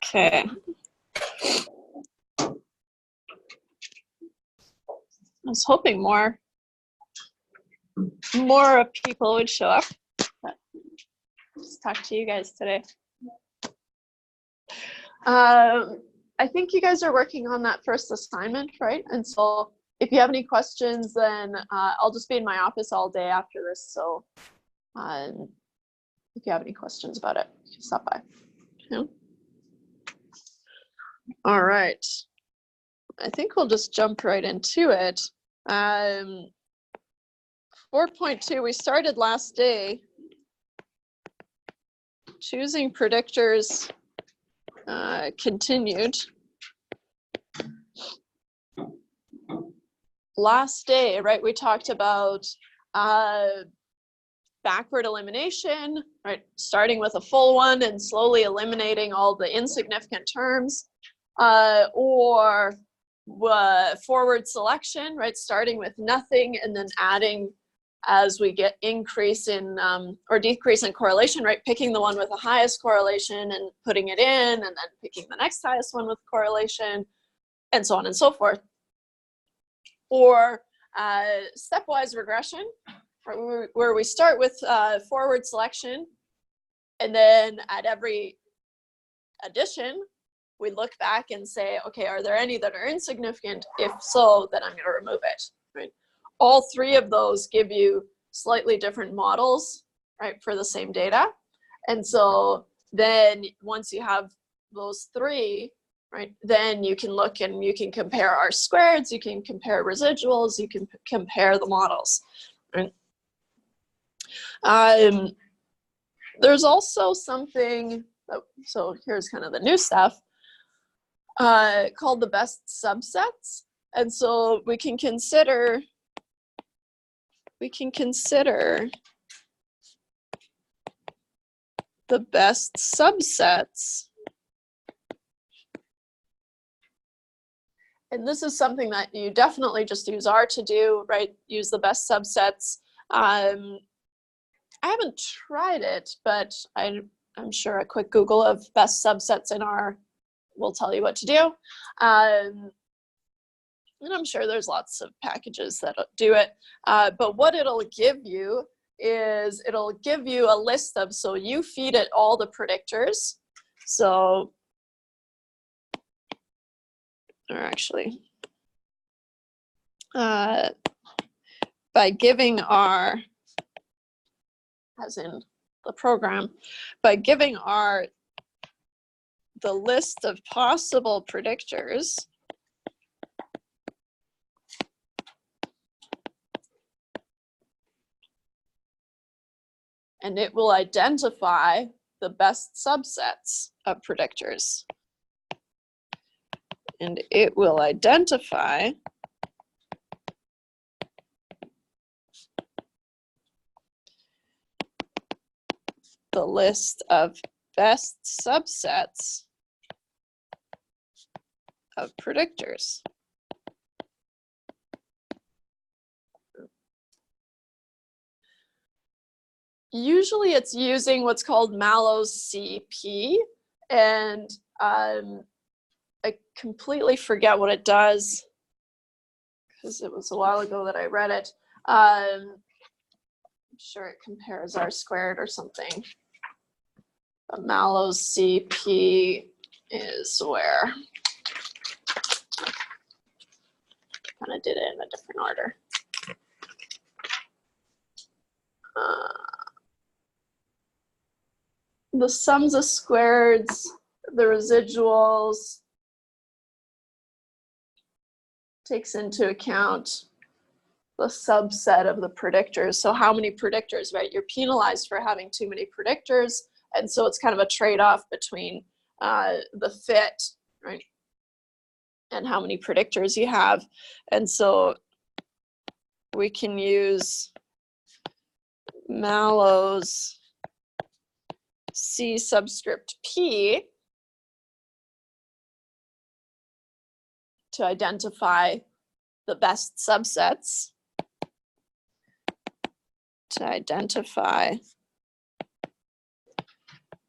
Okay. I was hoping more people would show up. But just talk to you guys today. I think you guys are working on that first assignment, right? And so if you have any questions, then I'll just be in my office all day after this. So if you have any questions about it, you can stop by. Yeah. All right. I think we'll just jump right into it. 4.2, we started last day. Choosing predictors continued. Last day, right, we talked about backward elimination, right, starting with a full one and slowly eliminating all the insignificant terms, or forward selection, right, starting with nothing and then adding as we get increase in or decrease in correlation, right, picking the one with the highest correlation and putting it in, and then picking the next highest one with correlation, and so on and so forth. Or stepwise regression, where we start with forward selection, and then at every addition, we look back and say, okay, are there any that are insignificant? If so, then I'm going to remove it, right? All three of those give you slightly different models, right, for the same data. And so then once you have those three, right, then you can look and you can compare R-squareds, you can compare residuals, you can compare the models, right? There's also something, so here's kind of the new stuff, called the best subsets. And so we can consider the best subsets. And this is something that you definitely just use R to do, right? Use the best subsets. I haven't tried it, but I'm sure a quick Google of best subsets in R will tell you what to do. And I'm sure there's lots of packages that do it. But what it'll give you is it'll give you a list of, so you feed it all the predictors. So, or actually, by giving R, as in the program, by giving R the list of possible predictors, and it will identify the best subsets of predictors. And it will identify the list of best subsets of predictors. Usually it's using what's called Mallow's CP, and I completely forget what it does because it was a while ago that I read it. I'm sure it compares R-squared or something. But Mallow's CP is where I kind of did it in a different order. The sums of squareds, the residuals, takes into account the subset of the predictors. So how many predictors, right? You're penalized for having too many predictors. And so it's kind of a trade-off between the fit, right, and how many predictors you have. And so we can use Mallow's C subscript P to identify the best subsets,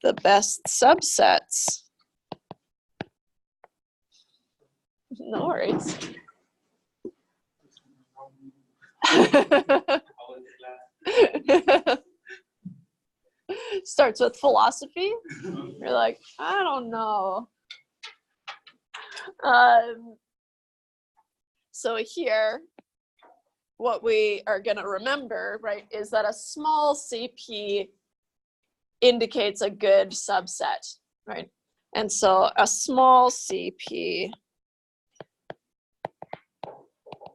the best subsets No worries. Starts with philosophy. You're like, I don't know. So here, what we are going to remember, right, is that a small CP indicates a good subset, right? And so a small CP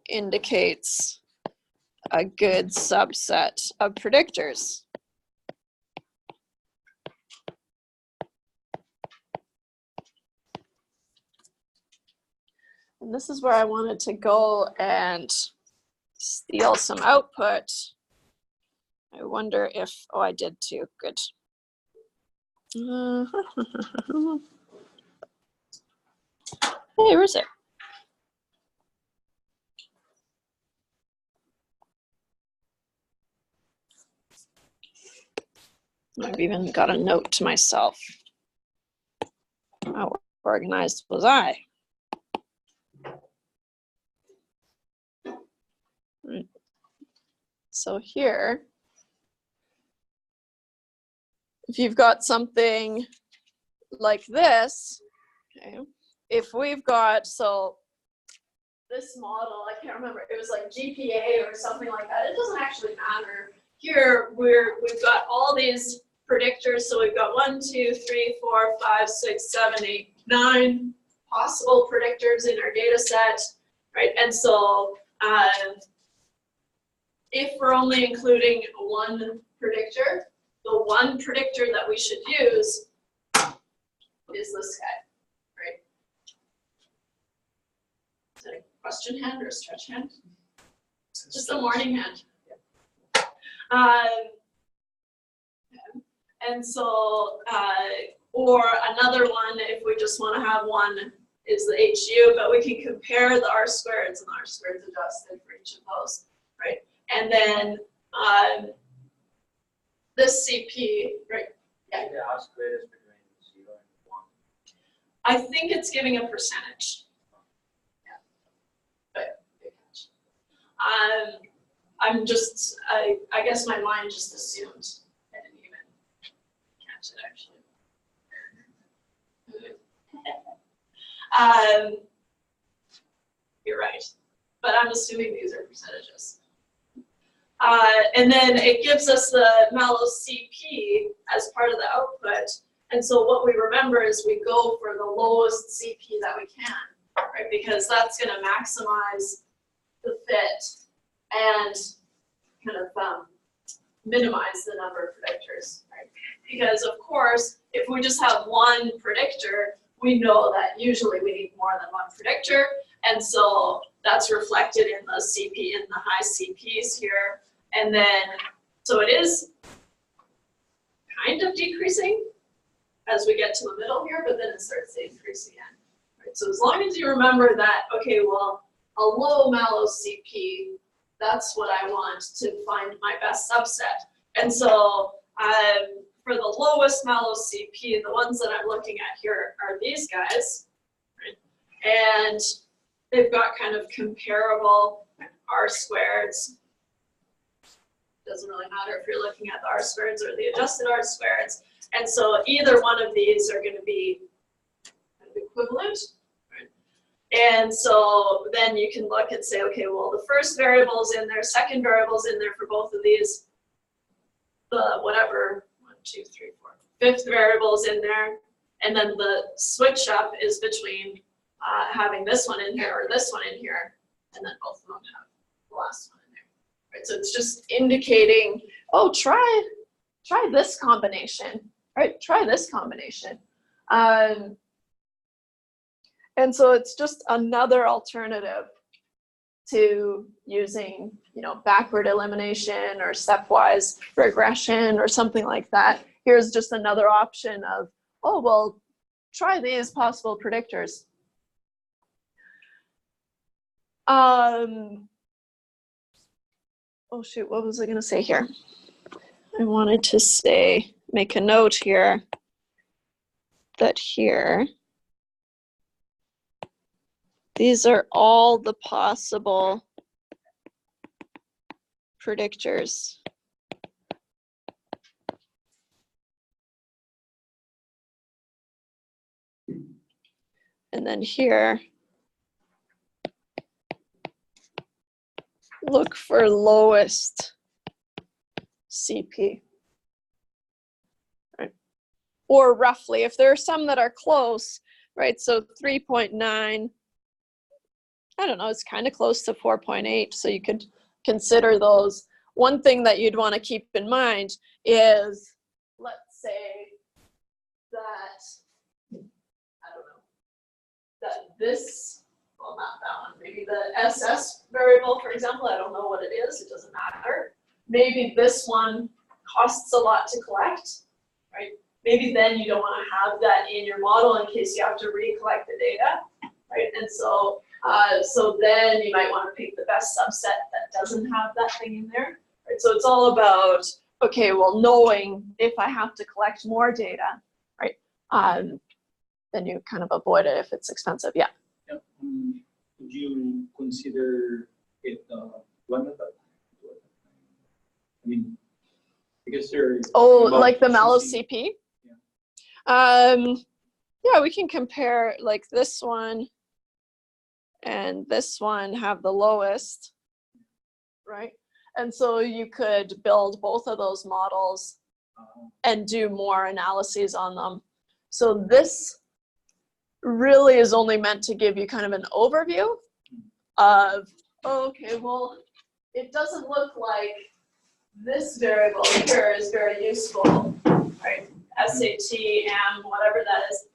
indicates a good subset of predictors. And this is where I wanted to go and steal some output. I wonder if, oh, I did too, good. Hey, where's it? I've even got a note to myself. How organized was I? Right. So here, if you've got something like this, okay, if we've got, so this model, I can't remember, it was like GPA or something like that. It doesn't actually matter. Here, we've got all these predictors. So we've got 1, 2, 3, 4, 5, 6, 7, 8, 9 possible predictors in our data set, right? And so if we're only including one predictor, the one predictor that we should use is this guy, right? Is that a question hand or a stretch hand? Just a morning hand. And so, or another one, if we just want to have one, is the HU, but we can compare the R-squareds and R-squareds adjusted for each of those, right? And then this CP, right? Yeah. The R-squared is between 0 and 1. I think it's giving a percentage. Yeah. But good catch. I'm just, I guess my mind just assumed I didn't even catch it actually. You're right, but I'm assuming these are percentages. And then it gives us the mallow CP as part of the output. And so what we remember is we go for the lowest CP that we can, right? Because that's going to maximize the fit and kind of minimize the number of predictors, right? Because of course, if we just have one predictor, we know that usually we need more than one predictor. And so that's reflected in the CP, in the high CPs here. And then, so it is kind of decreasing as we get to the middle here, but then it starts to increase again. Right? So as long as you remember that, okay, well, a low mallow CP, that's what I want to find my best subset. And so for the lowest mallow CP, the ones that I'm looking at here are these guys, right? And they've got kind of comparable R-squareds. Doesn't really matter if you're looking at the R-squareds or the adjusted R-squareds. And so either one of these are going to be kind of equivalent. Right? And so then you can look and say, okay, well, the first variable's in there, second variable's in there for both of these. The whatever, 1, 2, 3, 4, fifth variable's in there. And then the switch up is between having this one in here or this one in here. And then both of them have the last one. Right, so it's just indicating, oh, try this combination, right? Try this combination. And so it's just another alternative to using, backward elimination or stepwise regression or something like that. Here's just another option of, oh, well, try these possible predictors. Oh shoot, what was I going to say here? I wanted to say, make a note here, that here, These are all the possible predictors. And then here, look for lowest CP. Right. Or roughly, if there are some that are close, right? So 3.9, I don't know, it's kind of close to 4.8, so you could consider those. One thing that you'd want to keep in mind is, let's say that, I don't know, that this, well, not that one, maybe the SS variable, for example, I don't know what it is, it doesn't matter. Maybe this one costs a lot to collect, right? Maybe then you don't want to have that in your model in case you have to recollect the data, right? And so, so then you might want to pick the best subset that doesn't have that thing in there, right? So it's all about, okay, well, knowing if I have to collect more data, right? Then you kind of avoid it if it's expensive, yeah. Yeah. Would you consider it one at a time? I mean, because there. Oh, like the mallow CP? Yeah. Yeah, we can compare like this one and this one have the lowest, right? And so you could build both of those models and do more analyses on them. So this really is only meant to give you kind of an overview of, okay, well, it doesn't look like this variable here is very useful, right? SAT, M, whatever that is.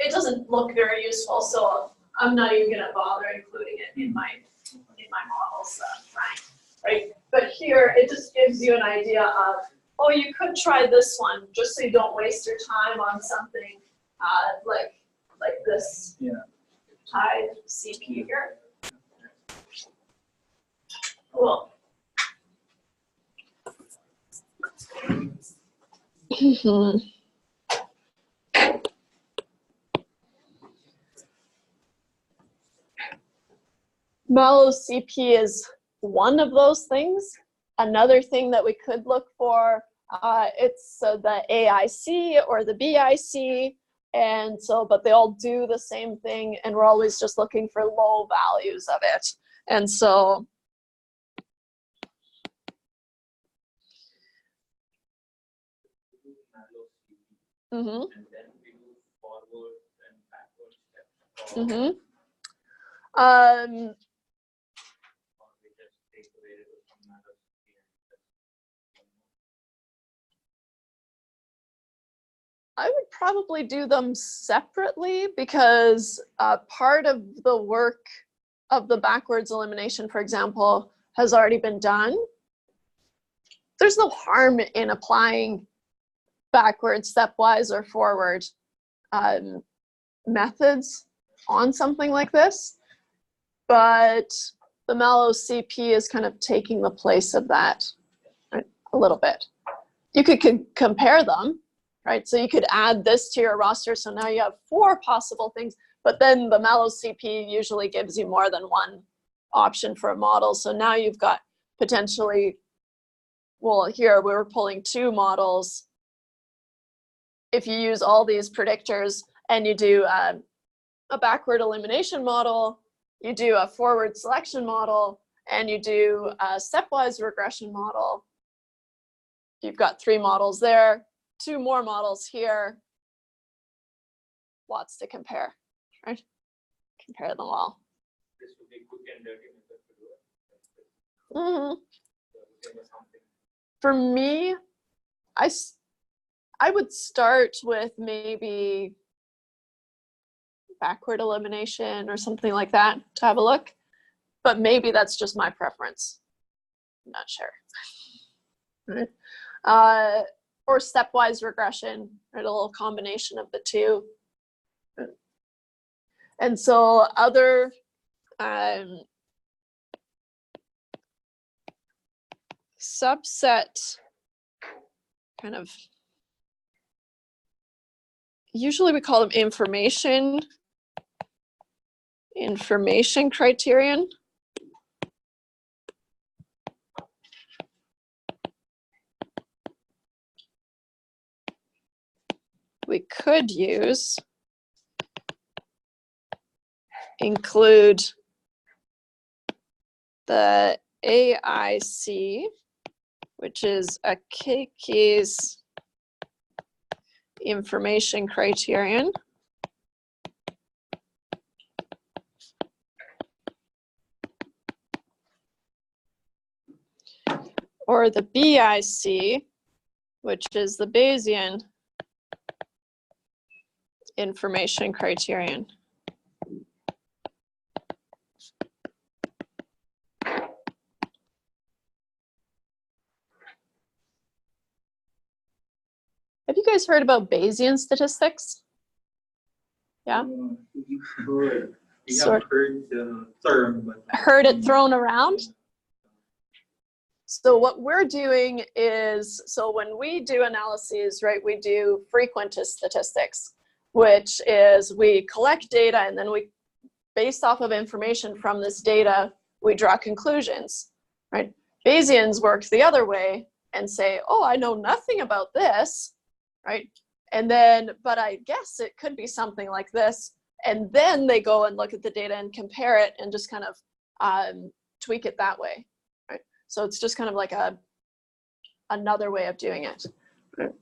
It doesn't look very useful, so I'm not even going to bother including it in my models, right? But here, it just gives you an idea of, oh, you could try this one, just so you don't waste your time on something like this high CP here. Cool. Mallow CP is one of those things. Another thing that we could look for, it's the AIC or the BIC, and so, but they all do the same thing, and we're always just looking for low values of it. And so, And then we do forward and backward steps. Mm-hmm. Or we just take the variable from mallow CP and I would probably do them separately because part of the work of the backwards elimination, for example, has already been done. There's no harm in applying backwards, stepwise, or forward methods on something like this, but the mallow CP is kind of taking the place of that, right, a little bit. You could compare them, right? So you could add this to your roster, so now you have 4 possible things, but then the mallow CP usually gives you more than one option for a model. So now you've got potentially, well, here we were pulling 2 models. If you use all these predictors and you do a backward elimination model, you do a forward selection model, and you do a stepwise regression model, you've got 3 models there, 2 more models here, lots to compare, right? Compare them all. this would be quick and dirty method to do it. Mm-hmm. So there was something. For me, I would start with maybe backward elimination or something like that to have a look, but maybe that's just my preference. I'm not sure. Right? Or stepwise regression, right? A little combination of the 2. And so other subset kind of, usually we call them information information criterion. We could include the AIC, which is a K-keys information criterion. Or the BIC, which is the Bayesian information criterion. Have you guys heard about Bayesian statistics? Yeah? Good. We Sort- have heard the term, but Heard it thrown around? So what we're doing is, so when we do analyses, right, we do frequentist statistics, which is we collect data and then we, based off of information from this data, we draw conclusions, right? Bayesians work the other way and say, oh, I know nothing about this, right? And then, but I guess it could be something like this. And then they go and look at the data and compare it and just kind of tweak it that way, right? So it's just kind of like another way of doing it. Right?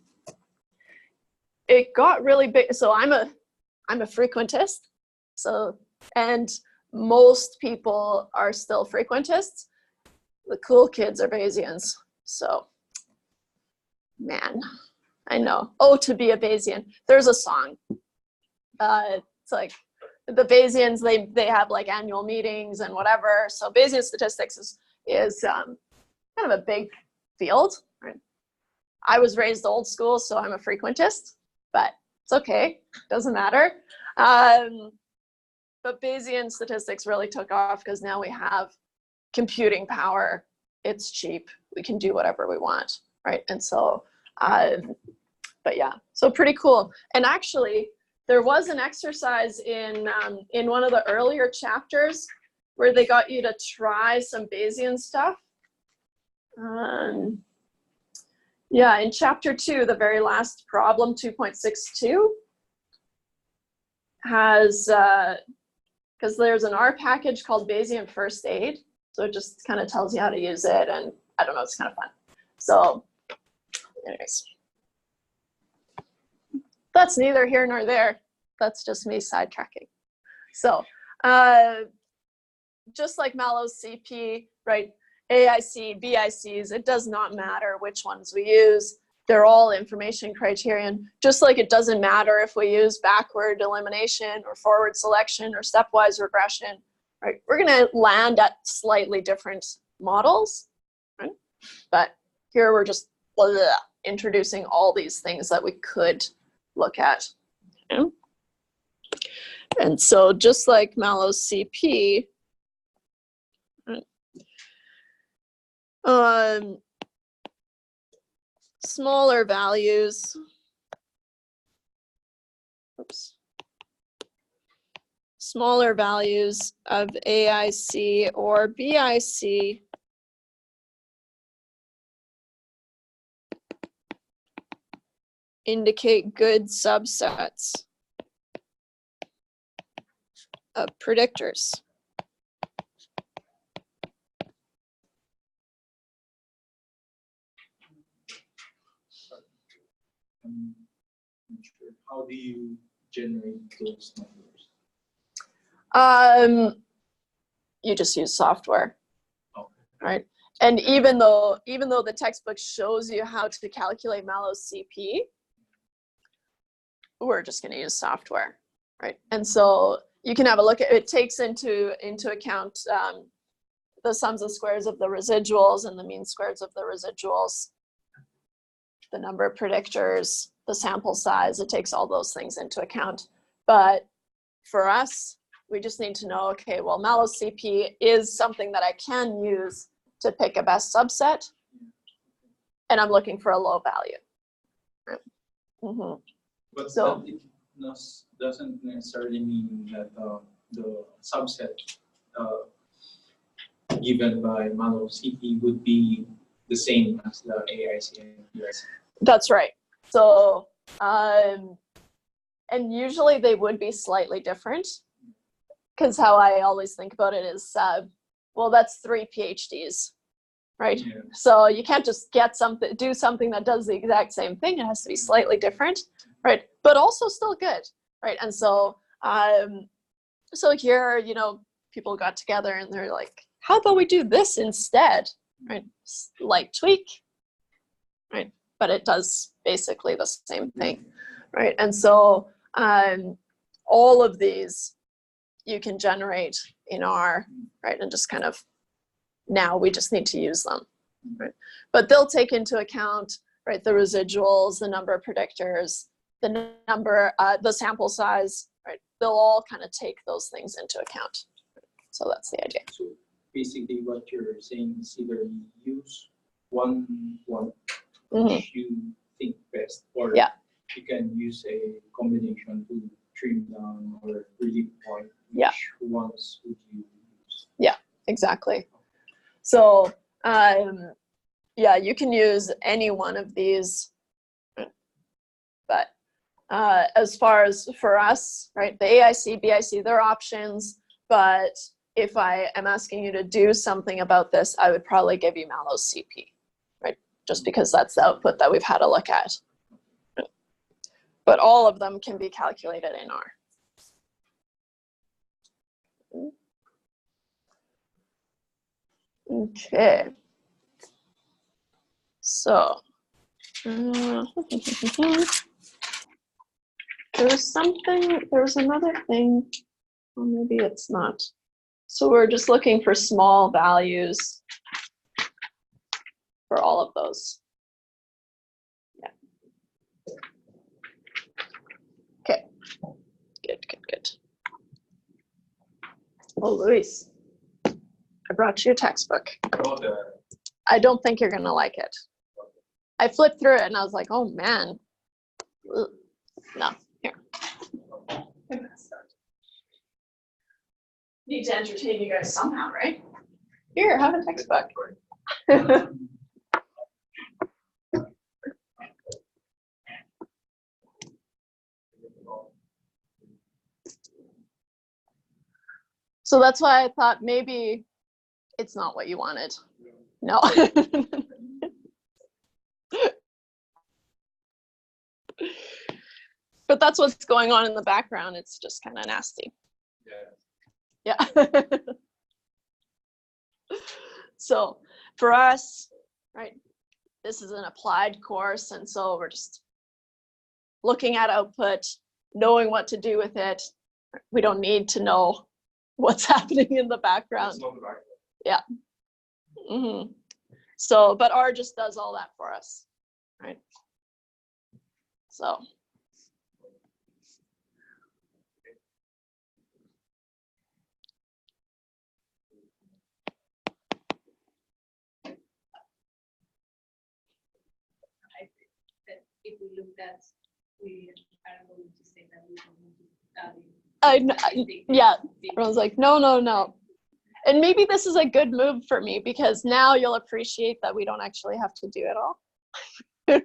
It got really big. So I'm a frequentist. So, and most people are still frequentists. The cool kids are Bayesians. So, man, I know. Oh, to be a Bayesian. There's a song. It's like the Bayesians, they have like annual meetings and whatever. So Bayesian statistics is kind of a big field. Right? I was raised old school, so I'm a frequentist, but it's okay. Doesn't matter. But Bayesian statistics really took off because now we have computing power. It's cheap. We can do whatever we want, right? And so, but yeah, so pretty cool. And actually, there was an exercise in one of the earlier chapters where they got you to try some Bayesian stuff. Yeah, in chapter 2, the very last problem, 2.62, has, because there's an R package called Bayesian First Aid. So it just kind of tells you how to use it. And I don't know, it's kind of fun. So anyways, that's neither here nor there. That's just me sidetracking. So just like Mallow's CP, right? AIC, BICs, it does not matter which ones we use. They're all information criterion, just like it doesn't matter if we use backward elimination or forward selection or stepwise regression, right? We're gonna land at slightly different models, right? But here we're just introducing all these things that we could look at. Okay? And so just like Mallow's CP, smaller values, smaller values of AIC or BIC indicate good subsets of predictors. I'm not sure. How do you generate those numbers? You just use software, Okay. right? And even though the textbook shows you how to calculate Mallow's CP, we're just going to use software, right? And so you can have a look at it. Takes into account the sums and squares of the residuals and the mean squares of the residuals, the number of predictors, the sample size. It takes all those things into account. But for us, we just need to know, okay, well, Mallow's CP is something that I can use to pick a best subset, and I'm looking for a low value. Right? Mm-hmm. But So- that it doesn't necessarily mean that the subset given by Malo CP would be the same as the AIC and PIC. That's right. So, and usually they would be slightly different, because how I always think about it is, well, that's 3 PhDs, right? Yeah. So you can't just do something that does the exact same thing. It has to be slightly different, right? But also still good, right? And so, so here, people got together and they're like, how about we do this instead, right? Slight tweak, right? But it does basically the same thing, right? And so all of these you can generate in R, right? And just kind of, now we just need to use them, right? But they'll take into account, right, the residuals, the number of predictors, the number, the sample size, right? They'll all kind of take those things into account. So that's the idea. So basically what you're saying is either you use one which you think best, or Yeah. you can use a combination to trim down or really point Yeah. which ones would you use. Yeah, exactly. So yeah, you can use any one of these, but as far as for us, right, the AIC, BIC, they're options, but if I am asking you to do something about this, I would probably give you Mallow's CP, right? Just because that's the output that we've had a look at. But all of them can be calculated in R. Okay. So, there was another thing, or maybe it's not. So we're just looking for small values for all of those. Yeah. Okay. Good. Oh, Luis, I brought you a textbook. I don't think you're gonna like it. I flipped through it and I was like, oh man. Ugh. No, here. Need to entertain you guys somehow, right? Here, have a textbook. So that's why I thought maybe it's not what you wanted. No. But that's what's going on in the background. It's just kind of nasty. Yeah. So for us, right, this is an applied course. And so we're just looking at output, knowing what to do with it. We don't need to know what's happening in the background. Yeah. Mm-hmm. So, but R just does all that for us, right? So. If we look at, we are going to say that we don't need to Yeah, everyone's like, no. And maybe this is a good move for me, because now you'll appreciate that we don't actually have to do it all.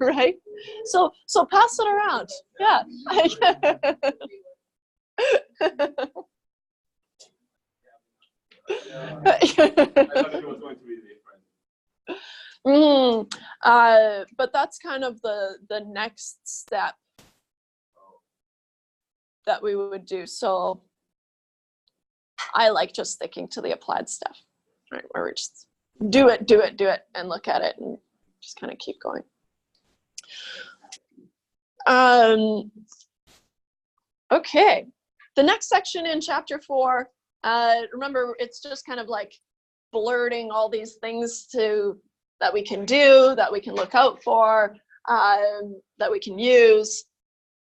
Right? So pass it around. Yeah. I thought it was going to be different. But that's kind of the next step that we would do. So I like just sticking to the applied stuff, right? Where we just do it, and look at it and just kind of keep going. Okay, the next section in chapter 4, remember, it's just kind of like blurting all these things that we can do, that we can look out for, that we can use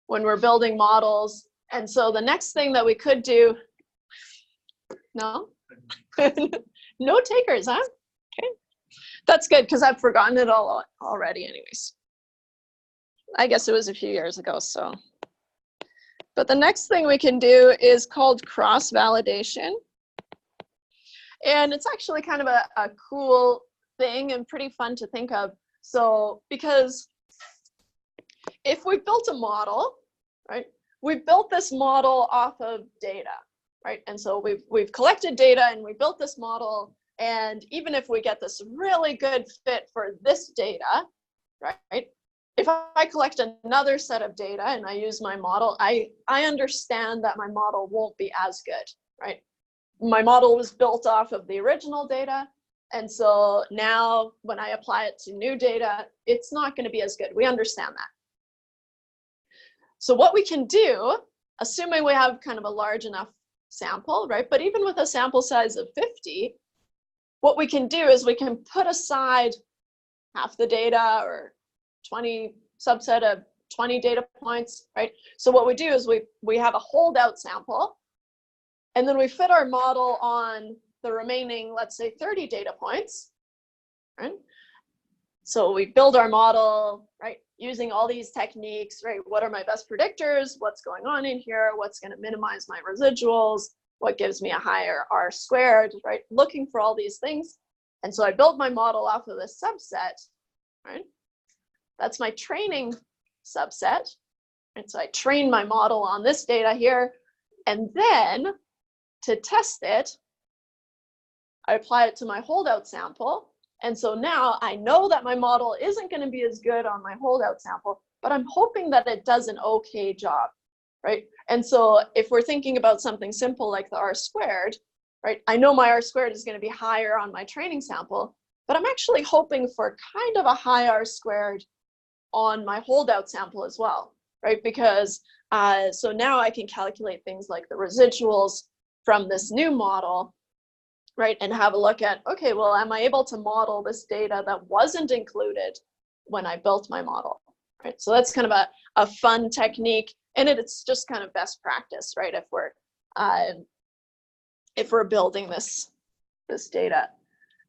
when we're building models. And so the next thing that we could do, no? No takers, huh? Okay. That's good, because I've forgotten it all already anyways. I guess it was a few years ago, so. But the next thing we can do is called cross-validation. And it's actually kind of a cool thing and pretty fun to think of. So, because if we built a model, right, we built this model off of data, right? And so we've collected data and we built this model. And even if we get this really good fit for this data, right? If I collect another set of data and I use my model, I understand that my model won't be as good, right? My model was built off of the original data. And so now when I apply it to new data, it's not going to be as good. We understand that. So what we can do, assuming we have kind of a large enough sample, right? But even with a sample size of 50, what we can do is we can put aside half the data or 20 subset of 20 data points, right? So what we do is we have a holdout sample, and then we fit our model on the remaining, let's say 30 data points, right? So we build our model, right? Using all these techniques, right? What are my best predictors? What's going on in here? What's going to minimize my residuals? What gives me a higher R squared, right? Looking for all these things. And so I build my model off of this subset, right? That's my training subset. And so I train my model on this data here. And then to test it, I apply it to my holdout sample. And so now I know that my model isn't going to be as good on my holdout sample, but I'm hoping that it does an okay job, right? And so if we're thinking about something simple like the R squared, right? I know my R squared is going to be higher on my training sample, but I'm actually hoping for kind of a high R squared on my holdout sample as well, right? Because so now I can calculate things like the residuals from this new model, right? And have a look at, okay, well, am I able to model this data that wasn't included when I built my model, right? So that's kind of a fun technique, and it's just kind of best practice, right? If we're building this data,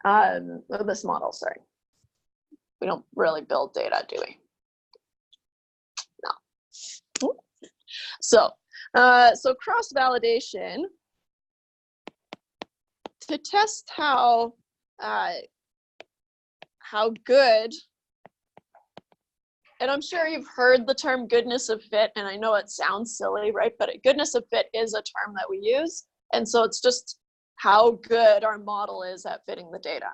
this model, sorry. We don't really build data, do we? No. So cross-validation, to test how good, and I'm sure you've heard the term goodness of fit, and I know it sounds silly, right? But goodness of fit is a term that we use. And so it's just how good our model is at fitting the data,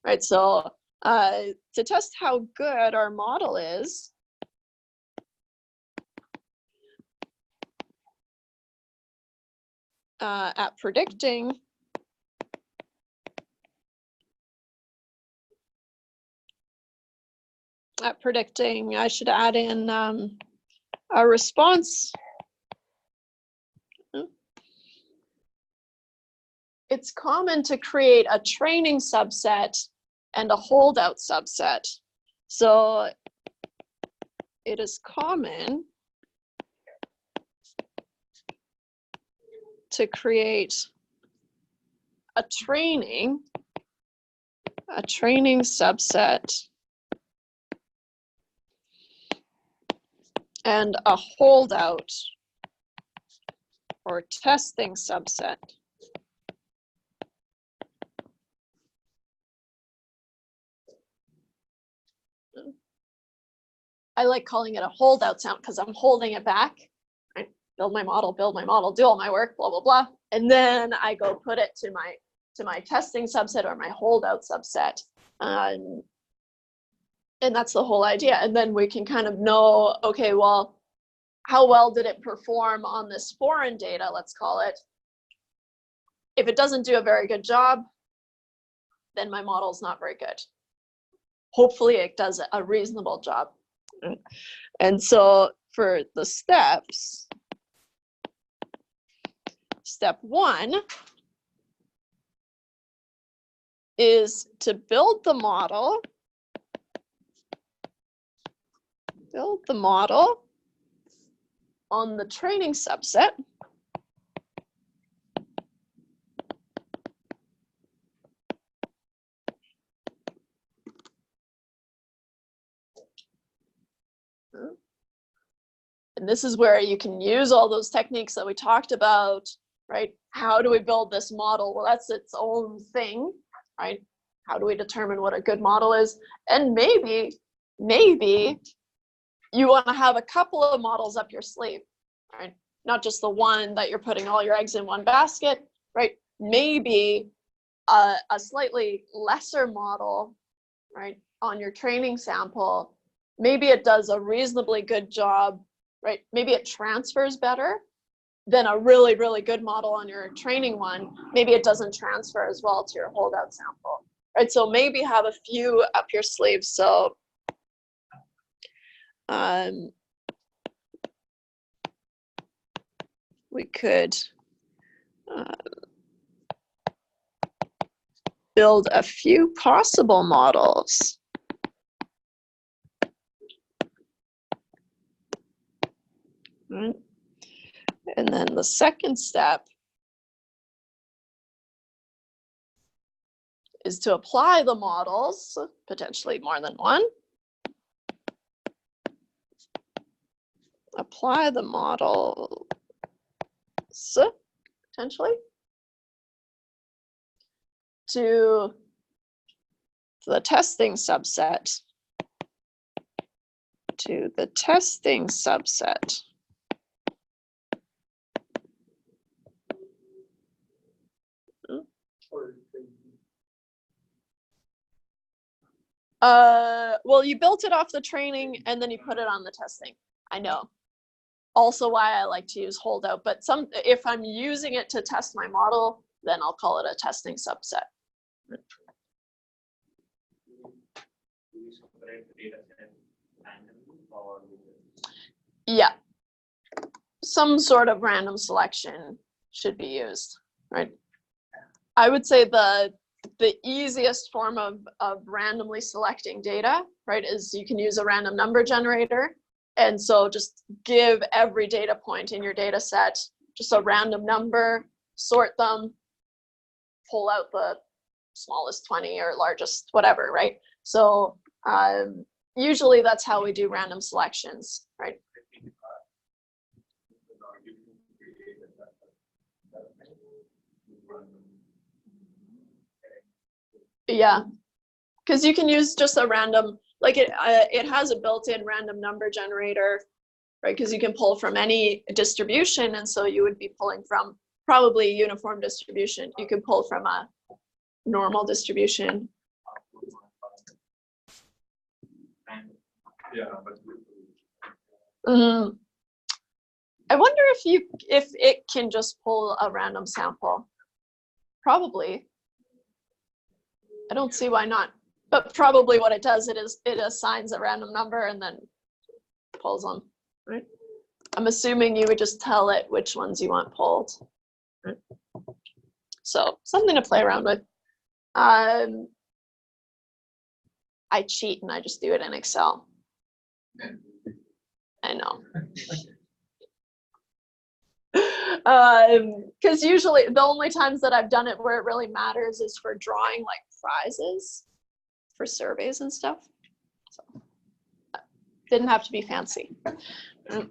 right? So to test how good our model is, at predicting I should add in a response. It's common to create a training subset and a holdout subset. So it is common to create a training subset and a holdout or testing subset. I like calling it a holdout sound because I'm holding it back. Right? Build my model, do all my work, blah, blah, blah. And then I go put it to my testing subset or my holdout subset. And that's the whole idea. And then we can kind of know, okay, well, how well did it perform on this foreign data, let's call it. If it doesn't do a very good job, then my model's not very good. Hopefully it does a reasonable job. And so for the steps, step one is to build the model on the training subset. And this is where you can use all those techniques that we talked about, right? How do we build this model? Well, that's its own thing, right? How do we determine what a good model is? And maybe you want to have a couple of models up your sleeve, right? Not just the one that you're putting all your eggs in one basket, right? Maybe a slightly lesser model, right, on your training sample, maybe it does a reasonably good job, right? Maybe it transfers better than a really, really good model on your training one. Maybe it doesn't transfer as well to your holdout sample, right? So maybe have a few up your sleeve. So we could build a few possible models. Right. And then the second step is to apply the models, potentially more than one. Apply the models, potentially, to the testing subset. To the testing subset. Well, you built it off the training and then you put it on the testing. I know. Also why I like to use holdout, but if I'm using it to test my model, then I'll call it a testing subset. Yeah. Some sort of random selection should be used, right? I would say the easiest form of randomly selecting data, right, is you can use a random number generator. And so just give every data point in your data set just a random number, sort them, pull out the smallest 20 or largest whatever, right? So usually that's how we do random selections, right? Yeah, because you can use just a random, like it has a built-in random number generator, right? Because you can pull from any distribution, and so you would be pulling from probably a uniform distribution. You could pull from a normal distribution. Yeah, but I wonder if it can just pull a random sample. Probably. I don't see why not. But probably what it does, it assigns a random number and then pulls them, right? I'm assuming you would just tell it which ones you want pulled. Right? So something to play around with. I cheat and I just do it in Excel. I know. Because usually the only times that I've done it where it really matters is for drawing like prizes for surveys and stuff. So didn't have to be fancy. Data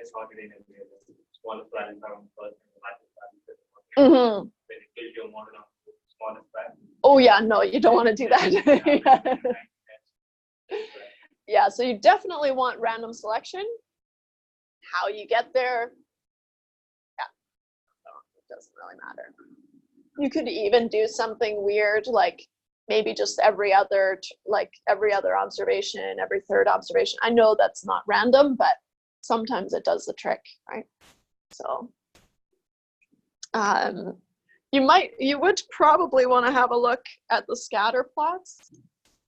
is sorted in a way that smallest values are on first and the largest values are on second. When you build your model on smallest value. Oh yeah, no, you don't want to do that. Yeah, so you definitely want random selection. How you get there, yeah, it doesn't really matter. You could even do something weird, like maybe just every other observation, every third observation. I know that's not random, but sometimes it does the trick, right? So you would probably want to have a look at the scatter plots,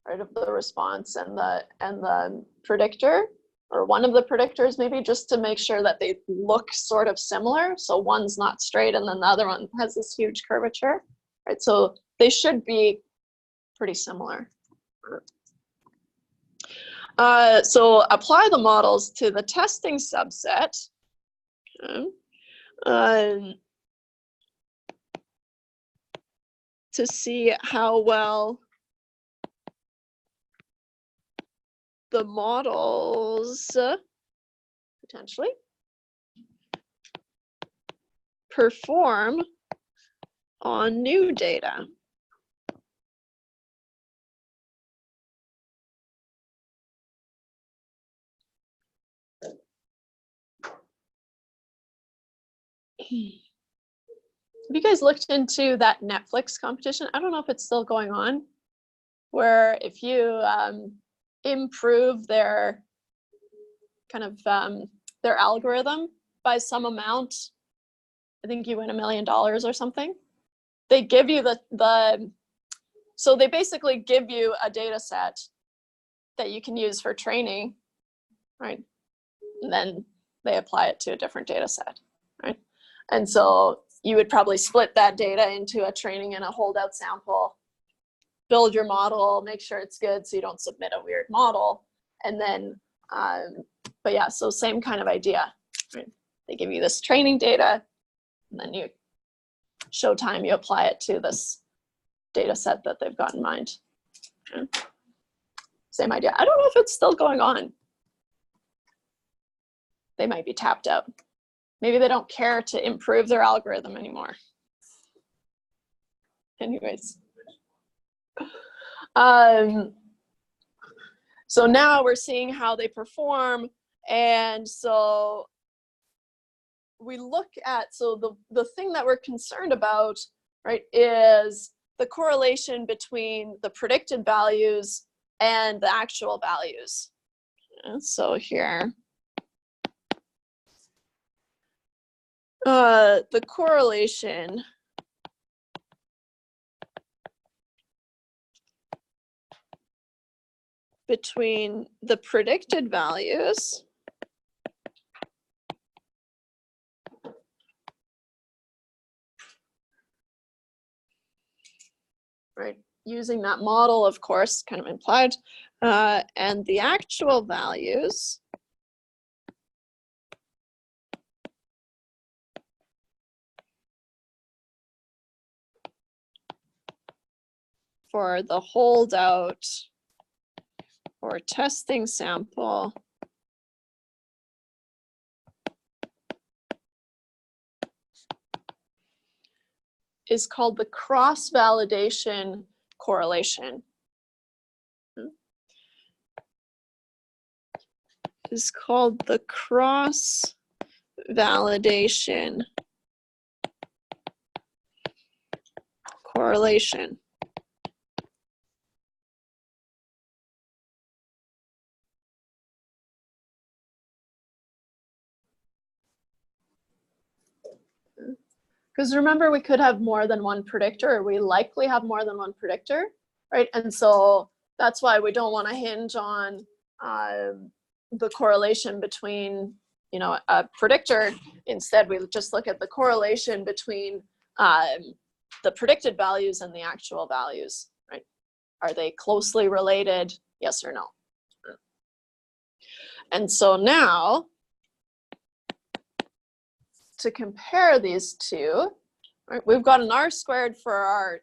right, of the response and the predictor, or one of the predictors, maybe, just to make sure that they look sort of similar. So one's not straight and then the other one has this huge curvature, right? So they should be pretty similar. So apply the models to the testing subset. Okay. To see how well the models potentially perform on new data. Have you guys looked into that Netflix competition? I don't know if it's still going on, where if you improve their kind of their algorithm by some amount, I think you win $1 million or something. They give you so they basically give you a data set that you can use for training, right? And then they apply it to a different data set, right? And so you would probably split that data into a training and a holdout sample, build your model, make sure it's good so you don't submit a weird model. And then, but yeah, so same kind of idea, right? They give you this training data, and then you show time, you apply it to this data set that they've got in mind. Okay. Same idea. I don't know if it's still going on. They might be tapped out. Maybe they don't care to improve their algorithm anymore. Anyways. So now we're seeing how they perform. And so we look at, so the thing that we're concerned about, right, is the correlation between the predicted values and the actual values. And so here, the correlation between the predicted values right, using that model, of course, kind of implied, and the actual values for the holdout or testing sample is called the cross-validation correlation. Is called the cross-validation correlation. Because remember, we could have more than one predictor, or we likely have more than one predictor, right? And so that's why we don't want to hinge on the correlation between, you know, a predictor. Instead, we just look at the correlation between the predicted values and the actual values, right? Are they closely related? Yes or no? And so now, to compare these two, right, we've got an R-squared for our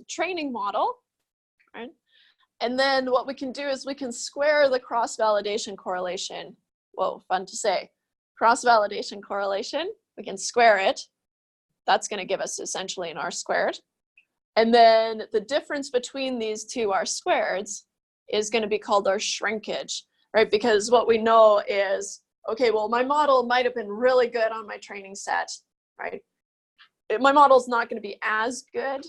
training model, right? And then what we can do is we can square the cross-validation correlation. Whoa, fun to say. Cross-validation correlation, we can square it. That's going to give us essentially an R-squared. And then the difference between these two R-squareds is going to be called our shrinkage, right? Because what we know is, okay, well, my model might have been really good on my training set, right? My model's not going to be as good,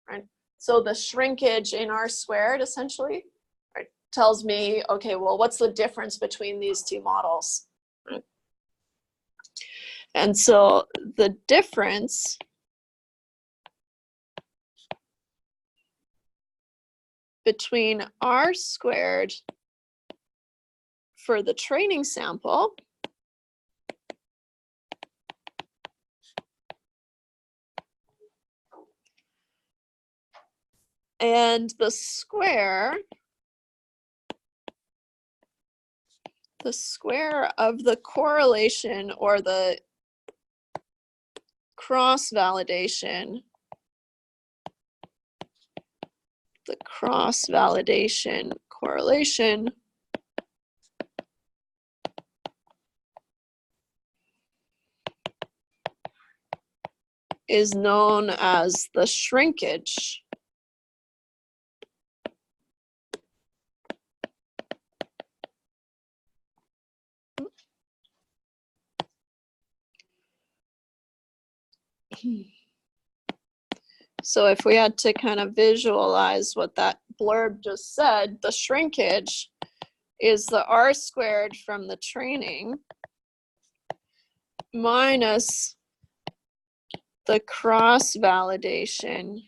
right? So the shrinkage in R-squared essentially, right, tells me, okay, well, what's the difference between these two models, right? And so the difference between R-squared for the training sample and the square of the correlation or the cross-validation, correlation is known as the shrinkage. So if we had to kind of visualize what that blurb just said, the shrinkage is the R squared from the training minus the cross validation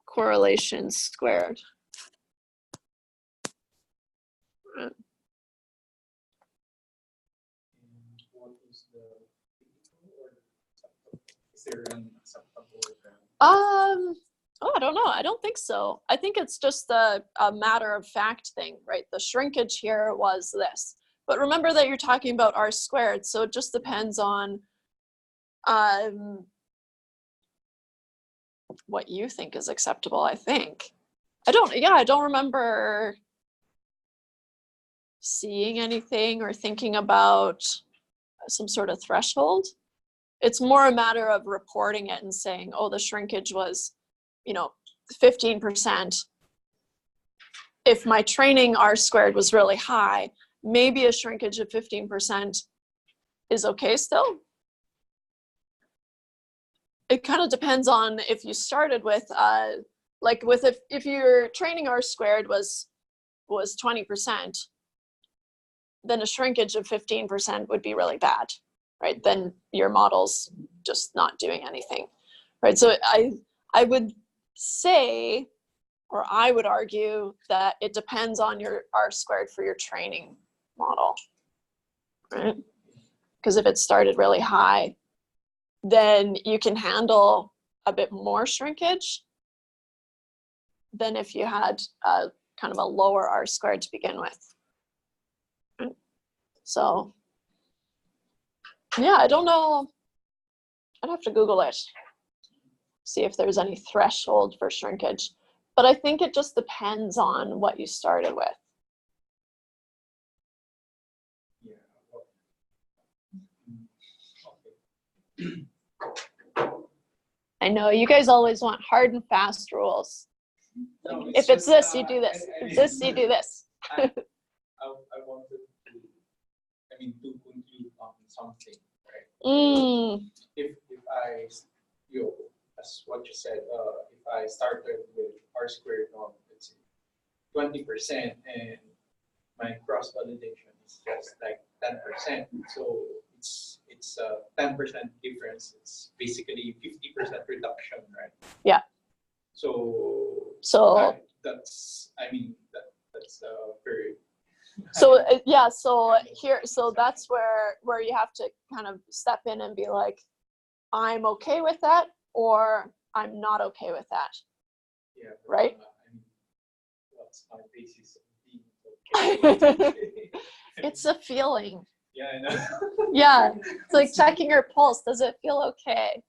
correlation squared. And what is the or acceptable? Is there an acceptable Oh, I don't know. I don't think so. I think it's just a matter of fact thing, right? The shrinkage here was this. But remember that you're talking about R squared, so it just depends on what you think is acceptable, I think. I don't remember seeing anything or thinking about some sort of threshold. It's more a matter of reporting it and saying, oh, the shrinkage was, 15%. If my training R squared was really high, maybe a shrinkage of 15% is okay still. It kind of depends on if you started with, if your training R squared was 20%, then a shrinkage of 15% would be really bad, right? Then your model's just not doing anything, right? So I would say, or I would argue that it depends on your R squared for your training model, right? Because if it started really high, then you can handle a bit more shrinkage than if you had kind of a lower R squared to begin with. Right? So, yeah, I don't know. I'd have to Google it, see if there's any threshold for shrinkage. But I think it just depends on what you started with. I know you guys always want hard and fast rules. No, If it's this, you do this. If it's this, you do this. I wanted to conclude on something, right? If I, as what you said, if I started with R squared of, let's say, 20% and my cross validation is just like 10%, so it's a 10% difference. It's basically 50% reduction, right? Yeah. So that's very. So yeah, so that's where you have to kind of step in and be like, I'm okay with that, or I'm not okay with that. Yeah. Right. What's my basis of being okay? It's a feeling. Yeah, I know. Yeah, it's like checking your pulse. Does it feel okay?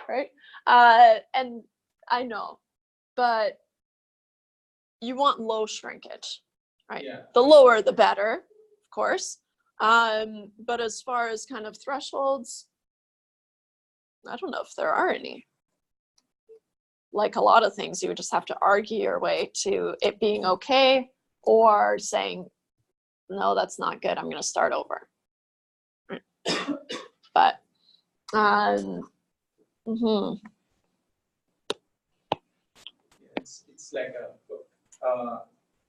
Right. And I know, but you want low shrinkage, right? Yeah. The lower, the better, of course. But as far as kind of thresholds, I don't know if there are any. Like a lot of things, you would just have to argue your way to it being okay, or saying, no, that's not good, I'm going to start over. But, It's like a book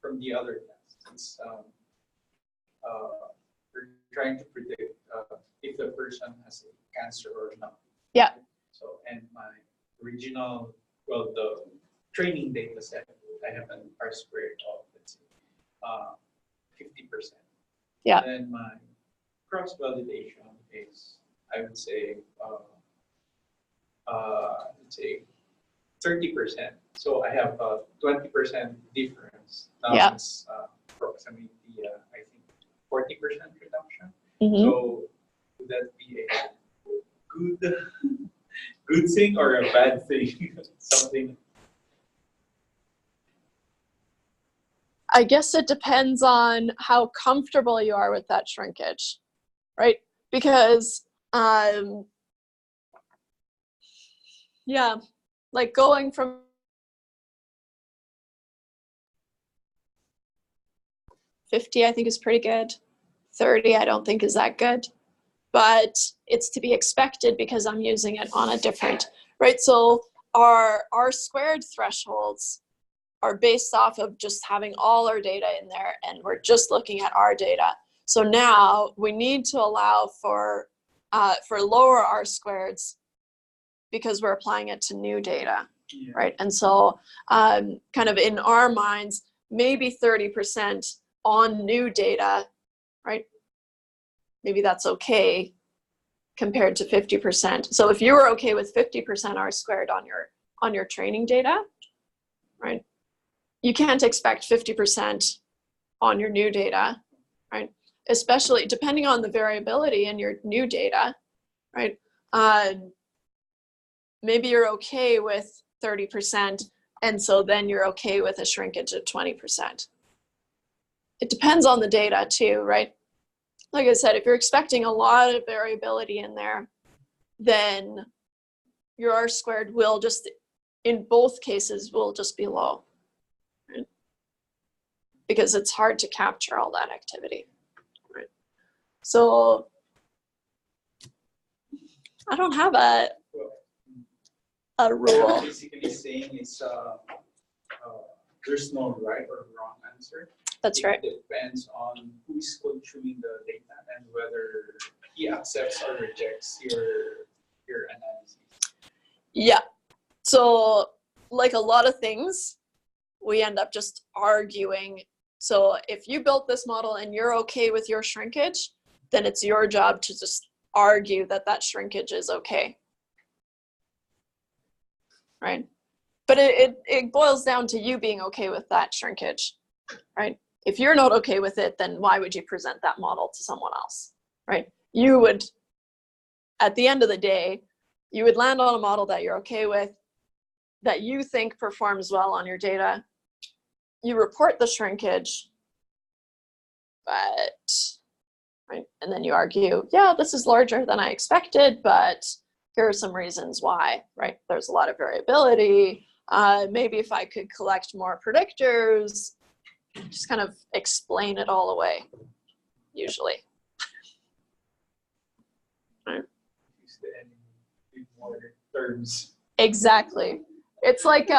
from the other test. It's we're trying to predict if the person has a cancer or not. Yeah. So, and my original, the training data set, I have an R squared of, let's say, 50%. Yeah. And then my cross validation is, I would say, let's say 30%. So I have a 20% difference. Now Yeah. it's approximately, I think, 40% reduction. Mm-hmm. So would that be a good thing or a bad thing? Something. I guess it depends on how comfortable you are with that shrinkage, right? Because Yeah, like going from 50, I think is pretty good. 30, I don't think is that good, but it's to be expected because I'm using it on a different, right? So our R² thresholds are based off of just having all our data in there, and we're just looking at our data. So now we need to allow for lower R² because we're applying it to new data, right? And so kind of in our minds, maybe 30% on new data, right? Maybe that's okay compared to 50%. So if you were okay with 50% R² on your training data, right? You can't expect 50% on your new data, right? Especially depending on the variability in your new data, right? Maybe you're okay with 30%, and so then you're okay with a shrinkage of 20%. It depends on the data too, right? Like I said, if you're expecting a lot of variability in there, then your R² will just, in both cases, will just be low, right? Because it's hard to capture all that activity, right? So I don't have a rule. Basically saying it's there's no right or wrong answer. That's right. It depends on who is consuming the data and whether he accepts or rejects your analysis. Yeah. So like a lot of things, we end up just arguing. So if you built this model and you're okay with your shrinkage, then it's your job to just argue that that shrinkage is okay, right? But it boils down to you being okay with that shrinkage, right? If you're not okay with it, then why would you present that model to someone else, right? You would, at the end of the day, you would land on a model that you're okay with, that you think performs well on your data. You report the shrinkage, but, right? And then you argue, yeah, this is larger than I expected, but here are some reasons why, right? There's a lot of variability. Maybe if I could collect more predictors, just kind of explain it all away, usually. Right. Use the more terms. Exactly. It's like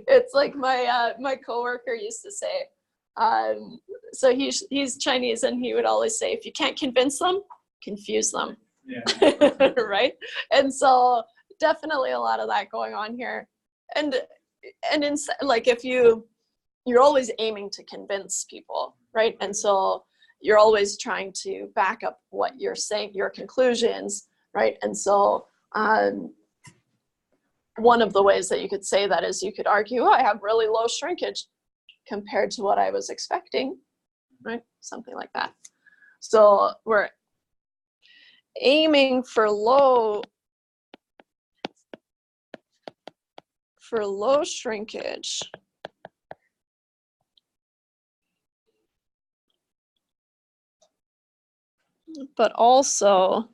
it's like my coworker used to say. So he's Chinese, and he would always say, if you can't convince them, confuse them. Yeah. Right? And so definitely a lot of that going on here. And in, like, if you're always aiming to convince people, right? And so you're always trying to back up what you're saying, your conclusions, right? And so one of the ways that you could say that is you could argue, oh, I have really low shrinkage compared to what I was expecting, right? Something like that. So we're aiming for low shrinkage. But also,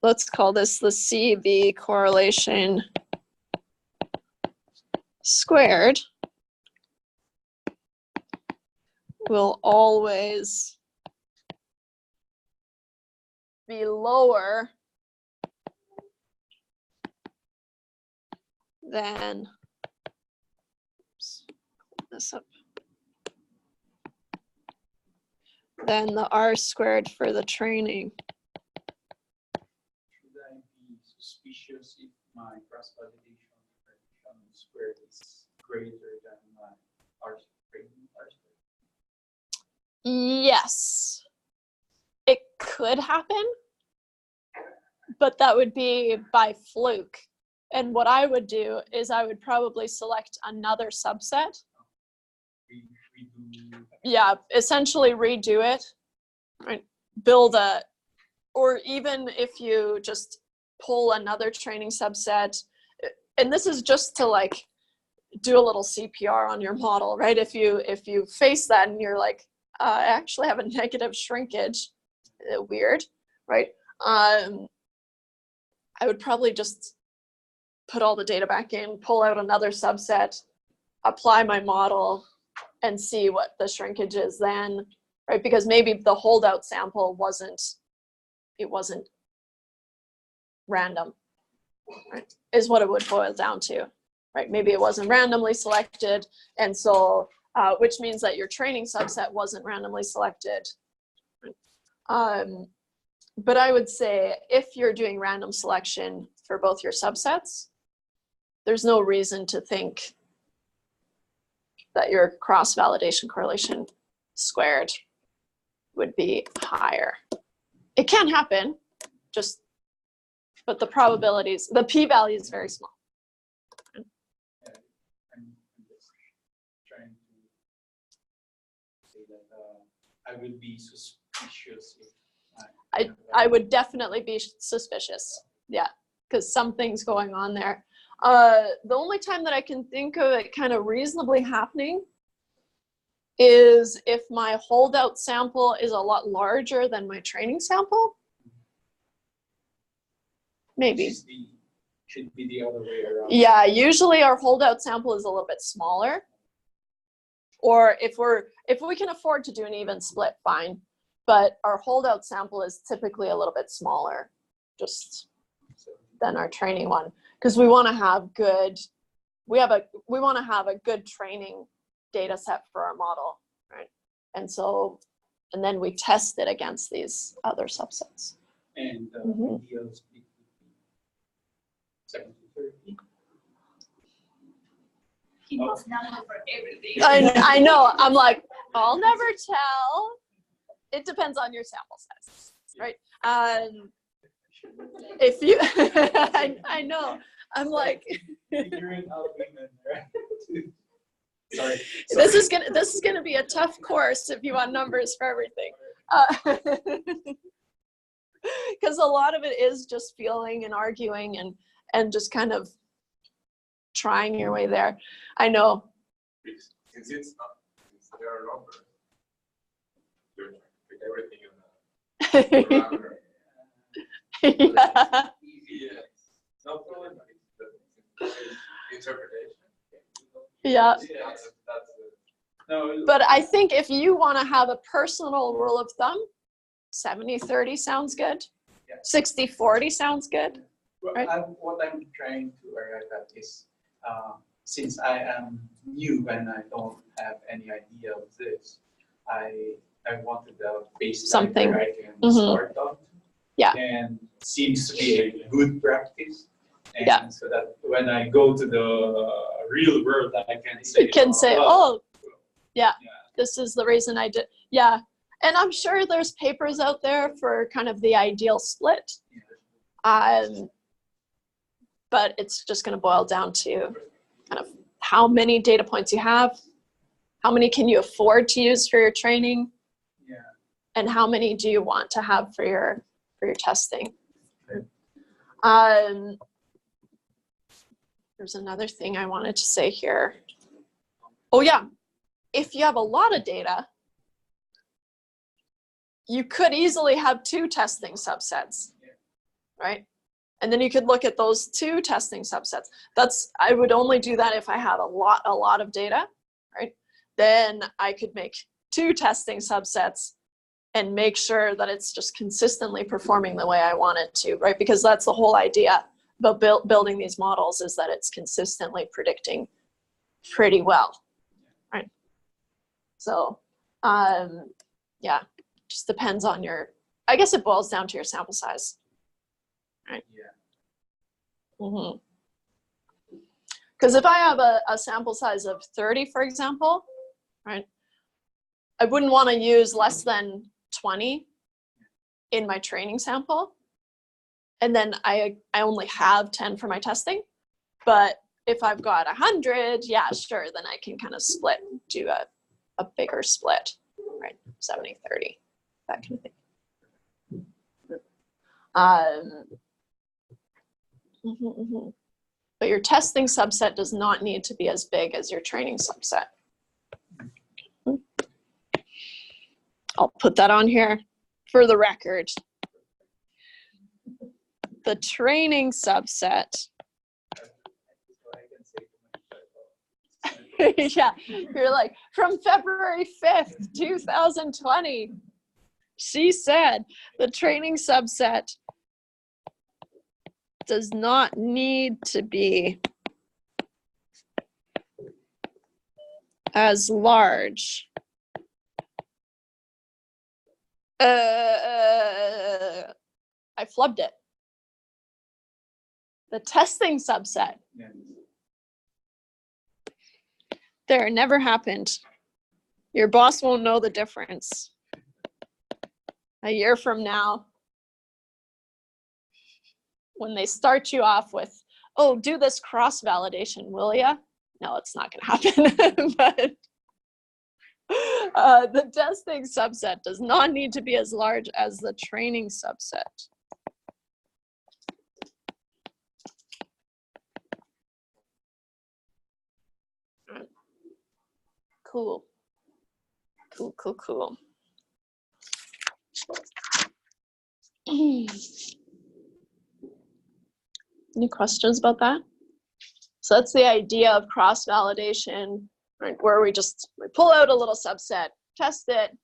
let's call this the CV correlation squared, will always be lower than, oops, this up, than the R² for the training. Should I be suspicious if my cross-validation squared is greater than my training R²? Yes, it could happen, but that would be by fluke. And what I would do is I would probably select another subset. Yeah, essentially redo it, right? Build a, or even if you just pull another training subset, and this is just to like do a little CPR on your model, right? If you face that and you're like, I actually have a negative shrinkage, weird, right? I would probably just put all the data back in, pull out another subset, apply my model, and see what the shrinkage is then, right? Because maybe the holdout sample wasn't random, right? Is what it would boil down to, right? Maybe it wasn't randomly selected, and so, which means that your training subset wasn't randomly selected. But I would say if you're doing random selection for both your subsets, there's no reason to think that your cross-validation correlation squared would be higher. It can happen, but the probabilities, the p-value is very small. I'm just trying to say that I would be suspicious if I would definitely be suspicious, yeah, because something's going on there. The only time that I can think of it kind of reasonably happening is if my holdout sample is a lot larger than my training sample. Maybe. Should be the other way around. Yeah, usually our holdout sample is a little bit smaller. Or if we can afford to do an even split, fine. But our holdout sample is typically a little bit smaller, just than our training one, because we want to have good. We want to have a good training data set for our model, right? And then we test it against these other subsets. And ideal split would be 70-30. He must number for everything. I know. I'm like, I'll never tell. It depends on your sample size, right? If you, I know. I'm like, Figuring out women, right? Sorry. This is gonna be a tough course if you want numbers for everything, because a lot of it is just feeling and arguing and just kind of trying your way there. I know. Since there are numbers, you're trying to fit everything in the parameter. Yeah. Easy, no problem, but it's the interpretation. Yeah. That's No, But I think if you want to have a personal rule of thumb, 70-30 sounds good. Yeah. 60-40 sounds good. well, right. what I'm trying to arrive at is, since I am new and I don't have any idea of this, I wanted a baseline Something. where I can start on. Yeah. And seems to be a good practice. And Yeah. so that when I go to the real world, I can say, You can say, oh, yeah, this is the reason I did. Yeah. And I'm sure there's papers out there for kind of the ideal split. But it's just going to boil down to kind of how many data points you have, how many can you afford to use for your training, and how many do you want to have for your testing. There's another thing I wanted to say here. Oh yeah, if you have a lot of data, you could easily have 2 testing subsets, right? And then you could look at those 2 testing subsets. I would only do that if I had a lot of data, right? Then I could make 2 testing subsets and make sure that it's just consistently performing the way I want it to, right? Because that's the whole idea about building these models, is that it's consistently predicting pretty well, right? So, yeah, just depends on I guess it boils down to your sample size, right? Yeah. Because if I have a sample size of 30, for example, right, I wouldn't want to use less than 20 in my training sample, and then I only have 10 for my testing. But if I've got 100, yeah, sure, then I can kind of do a bigger split, right? 70-30, that kind of thing. but your testing subset does not need to be as big as your training subset. I'll put that on here for the record. The training subset. Yeah, you're like, from February 5th, 2020, she said the training subset does not need to be as large. I flubbed it. The testing subset. Yeah. There, never happened. Your boss won't know the difference. A year from now, when they start you off with, oh, do this cross-validation, will ya? No, it's not gonna happen. But the testing subset does not need to be as large as the training subset. Cool. Cool, cool, cool. Any questions about that? So that's the idea of cross-validation, right? Where we pull out a little subset, test it,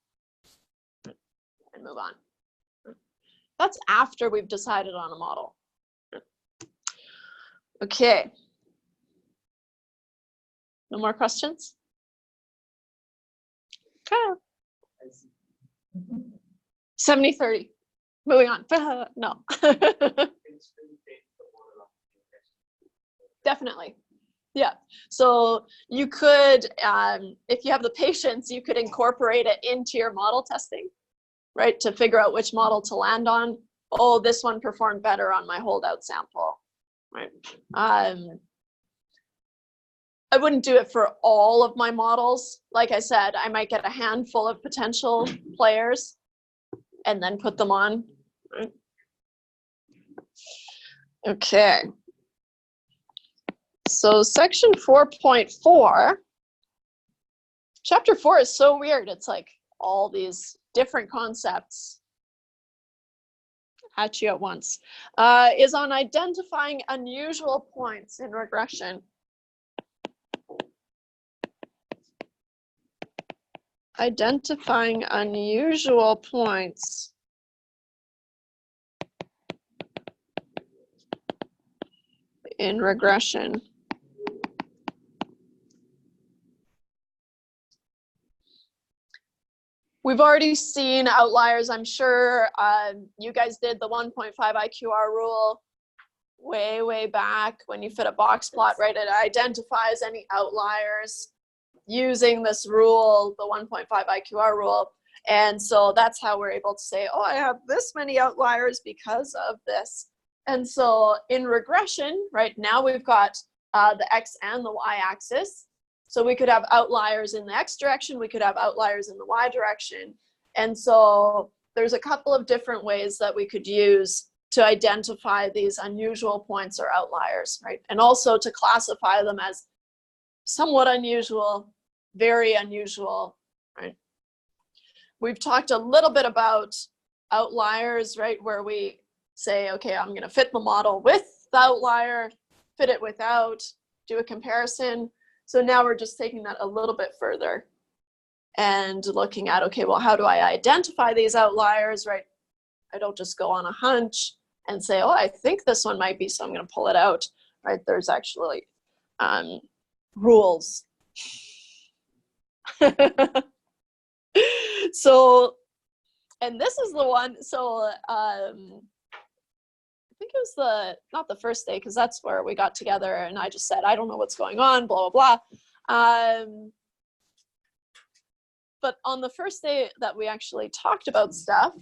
and move on. That's after we've decided on a model. Okay. No more questions? Okay. 70-30. Moving on. No. Definitely. Yeah. So you could, if you have the patience, you could incorporate it into your model testing, right? To figure out which model to land on. Oh, this one performed better on my holdout sample, right? I wouldn't do it for all of my models. Like I said, I might get a handful of potential players and then put them on. Right? Okay. So section 4.4, chapter 4 is so weird. It's like all these different concepts at you at once. Is on identifying unusual points in regression. Identifying unusual points in regression. We've already seen outliers. I'm sure you guys did the 1.5 IQR rule way back when you fit a box plot, right? It identifies any outliers using this rule, the 1.5 IQR rule. And so that's how we're able to say, oh, I have this many outliers because of this. And so in regression, right, now we've got the X and the Y axis. So we could have outliers in the X direction, we could have outliers in the Y direction. And so there's a couple of different ways that we could use to identify these unusual points or outliers, right? And also to classify them as somewhat unusual, very unusual, right? We've talked a little bit about outliers, right? Where we say, okay, I'm gonna fit the model with the outlier, fit it without, do a comparison. So now we're just taking that a little bit further and looking at, okay, well, how do I identify these outliers, right? I don't just go on a hunch and say, oh, I think this one might be, so I'm gonna pull it out, right? There's actually rules. So, and this is the one, so I think it was not the first day, because that's where we got together and I just said, I don't know what's going on, blah, blah, blah. But on the first day that we actually talked about stuff,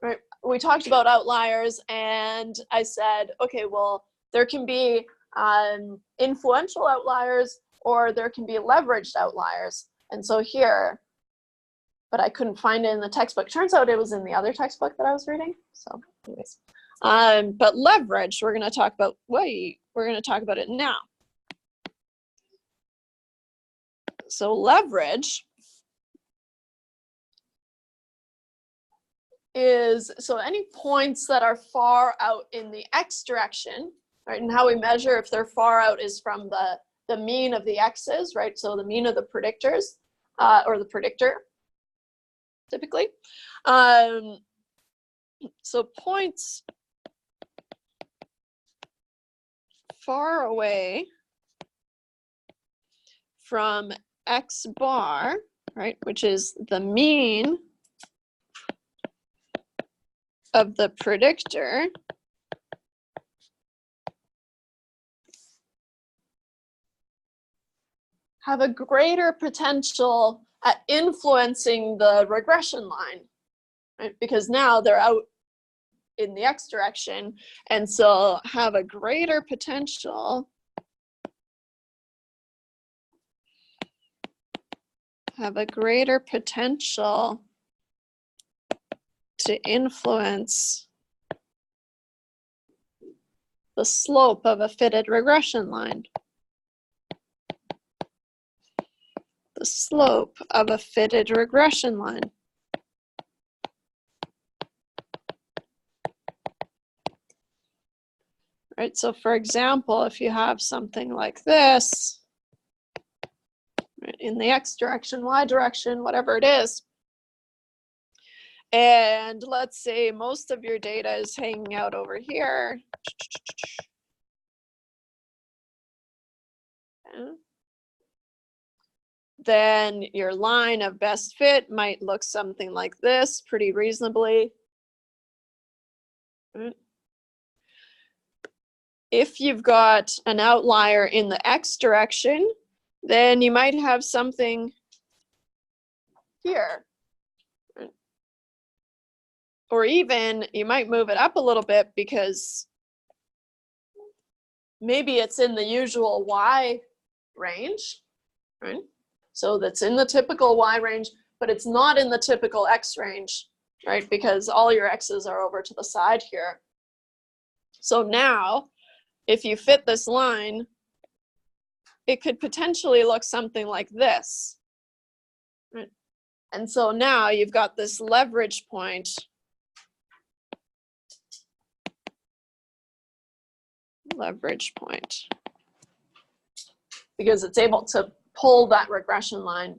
right, we talked about outliers and I said, okay, well, there can be influential outliers or there can be leveraged outliers. And so here, but I couldn't find it in the textbook. Turns out it was in the other textbook that I was reading. So anyways, but leverage, we're gonna talk about, wait, we're going to talk about it now. So leverage is, so any points that are far out in the x direction, right? And how we measure if they're far out is from the mean of the x's, right? So the mean of the predictors, or the predictor, typically. So points far away from x bar, right, which is the mean of the predictor, have a greater potential at influencing the regression line, right? Because now they're out in the x direction, and so have a greater potential to influence the slope of a fitted regression line. The slope of a fitted regression line. Right, so for example, if you have something like this, right, in the x direction, y direction, whatever it is, and let's say most of your data is hanging out over here. Okay. Then your line of best fit might look something like this, pretty reasonably. Right. If you've got an outlier in the x direction, then you might have something here. Or even you might move it up a little bit because maybe it's in the usual y range, right? So that's in the typical y range, but it's not in the typical x range, right? Because all your x's are over to the side here. So now, if you fit this line, it could potentially look something like this, right? And so now you've got this leverage point because it's able to pull that regression line.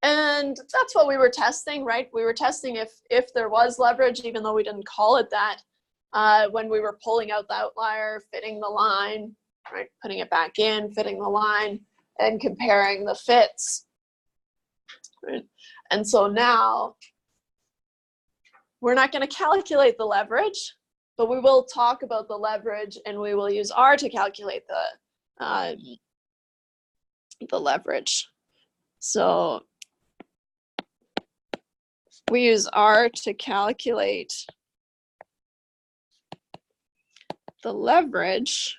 And that's what we were testing, right? We were testing if there was leverage, even though we didn't call it that, when we were pulling out the outlier, fitting the line, right? Putting it back in, fitting the line, and comparing the fits, right? And so now we're not going to calculate the leverage, but we will talk about the leverage, and we will use R to calculate the leverage. So we use R to calculate the leverage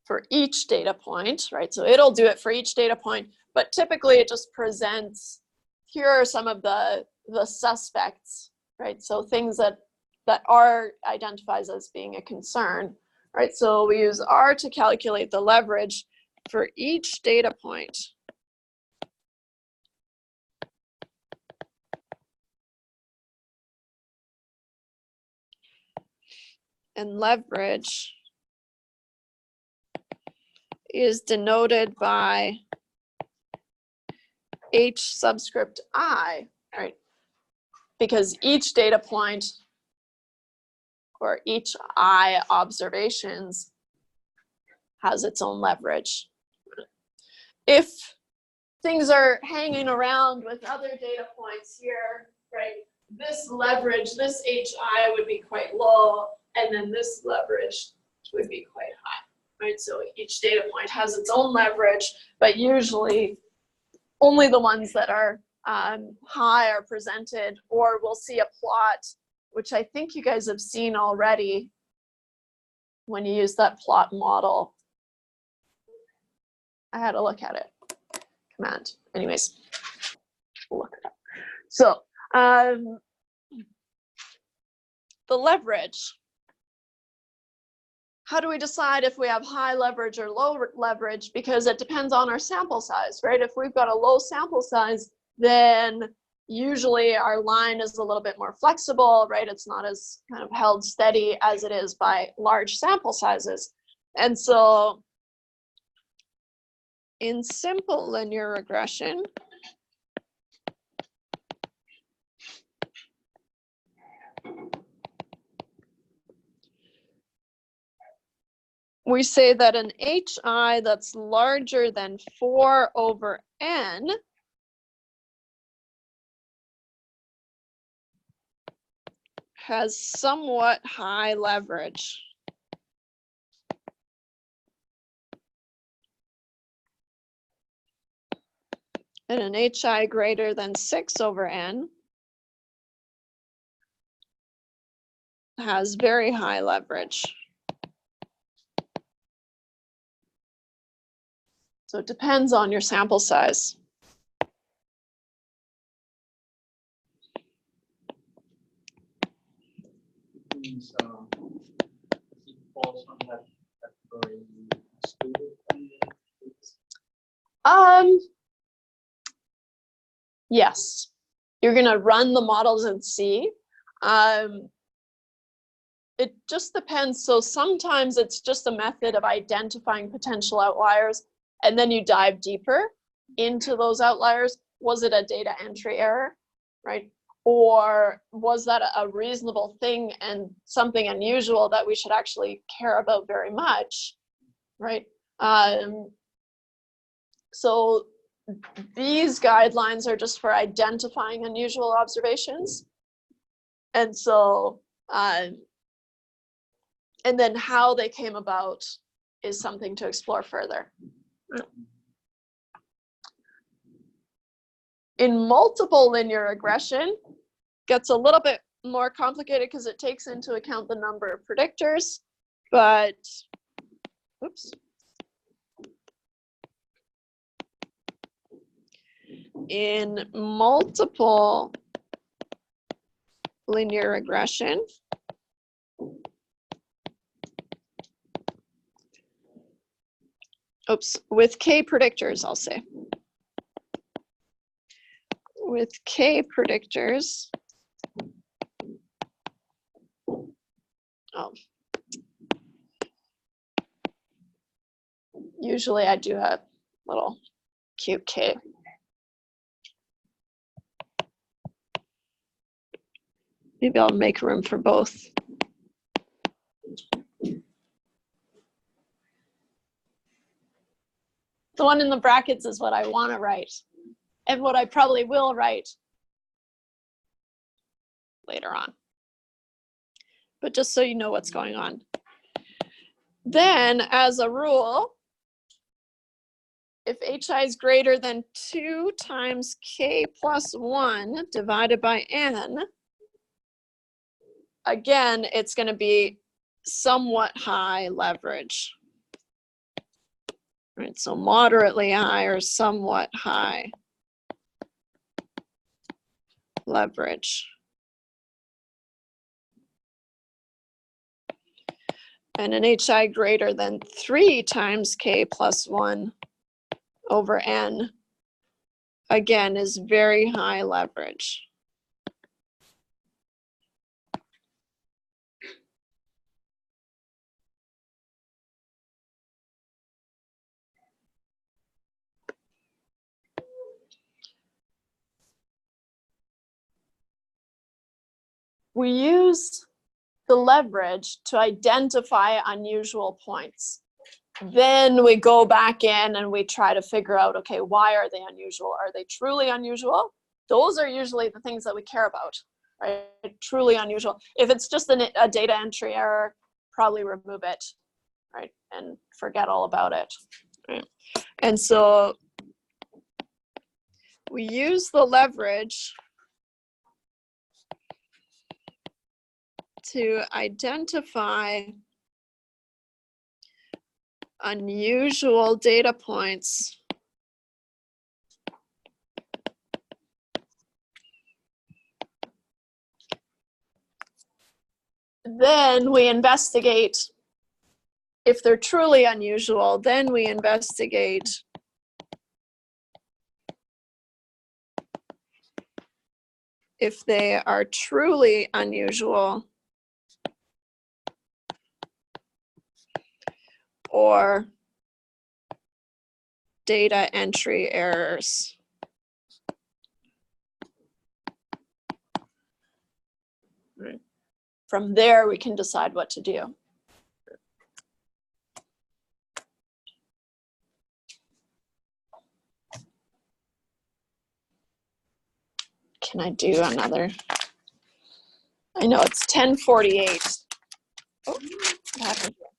for each data point, right? So it'll do it for each data point, but typically it just presents, here are some of the suspects, right? So things that R identifies as being a concern, right? So we use R to calculate the leverage for each data point. And leverage is denoted by H subscript I, right? Because each data point or each I observations has its own leverage. If things are hanging around with other data points here, right? This leverage, this HI would be quite low, and then this leverage would be quite high, right? So each data point has its own leverage, but usually only the ones that are high are presented, or we'll see a plot, which I think you guys have seen already when you use that plot model. I had to look at it. Command. Anyways, we'll look it up. So the leverage how do we decide if we have high leverage or low leverage? Because it depends on our sample size, right? If we've got a low sample size, then usually our line is a little bit more flexible, right? It's not as kind of held steady as it is by large sample sizes. And so in simple linear regression, we say that an HI that's larger than 4 over n has somewhat high leverage. And an HI greater than 6 over n has very high leverage. So it depends on your sample size. Means it falls on that category. Yes, you're gonna run the models and see. It just depends. So sometimes it's just a method of identifying potential outliers, and then you dive deeper into those outliers. Was it a data entry error, right? Or was that a reasonable thing and something unusual that we should actually care about very much, right? So these guidelines are just for identifying unusual observations. And so, and then how they came about is something to explore further. In multiple linear regression, gets a little bit more complicated because it takes into account the number of predictors, but, oops. In multiple linear regression, with K predictors, I'll say. With K predictors, usually I do a little cute K. Maybe I'll make room for both. The one in the brackets is what I want to write and what I probably will write later on. But just so you know what's going on. Then, as a rule, if HI is greater than 2 times K plus 1 divided by N, again, it's going to be somewhat high leverage. Right, so moderately high or somewhat high leverage. And an HI greater than 3 times K plus 1 over N, again, is very high leverage. We use the leverage to identify unusual points. Then we go back in and we try to figure out, okay, why are they unusual? Are they truly unusual? Those are usually the things that we care about, right? Truly unusual. If it's just a data entry error, probably remove it, right? And forget all about it, right? And so we use the leverage to identify unusual data points then we investigate if they're truly unusual, then we investigate if they are truly unusual or data entry errors. Right. From there, we can decide what to do. Can I do another? I know it's 10:48. Oh, what happened here?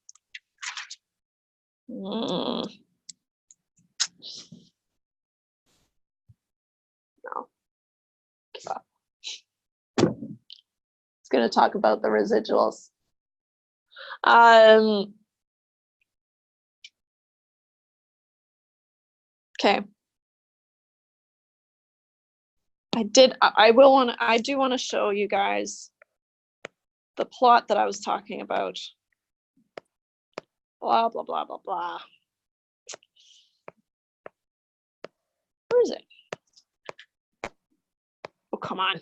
No. Give up. It's going to talk about the residuals. Okay. I do want to show you guys the plot that I was talking about. Blah, blah, blah, blah, blah. Where is it? Oh, come on.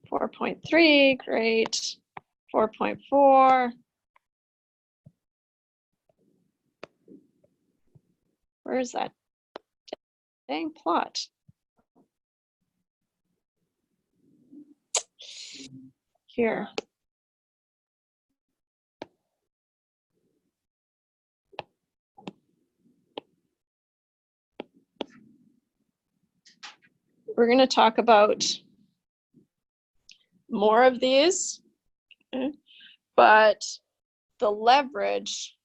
4.3, great. 4.4. Where is that dang plot? Here. We're going to talk about more of these, but the leverage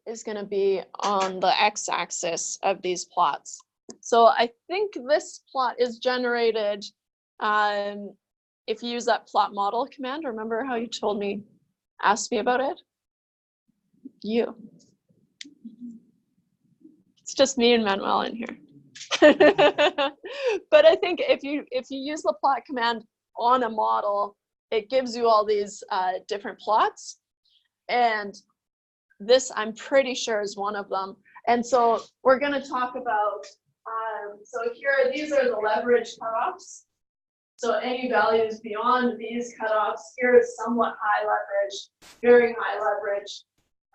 is going to be on the x-axis of these plots. So I think this plot is generated if you use that plot model command. Remember how you told me, asked me about it? You. It's just me and Manuel in here. But I think if you use the plot command on a model, it gives you all these different plots. And this, I'm pretty sure, is one of them. And so we're going to talk about, so here, these are the leverage cutoffs. So any values beyond these cutoffs, here is somewhat high leverage, very high leverage.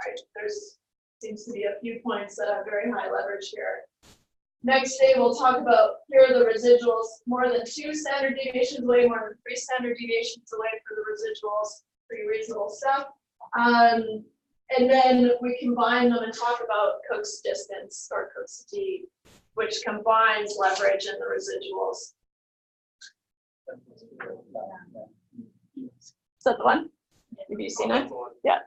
Right, there's seems to be a few points that have very high leverage here. Next day, we'll talk about, here are the residuals, more than 2 standard deviations away, more than 3 standard deviations away for the residuals, pretty reasonable stuff. And then we combine them and talk about Cook's distance, or Cook's D, which combines leverage and the residuals. Is that the one? Have you seen it? Yeah.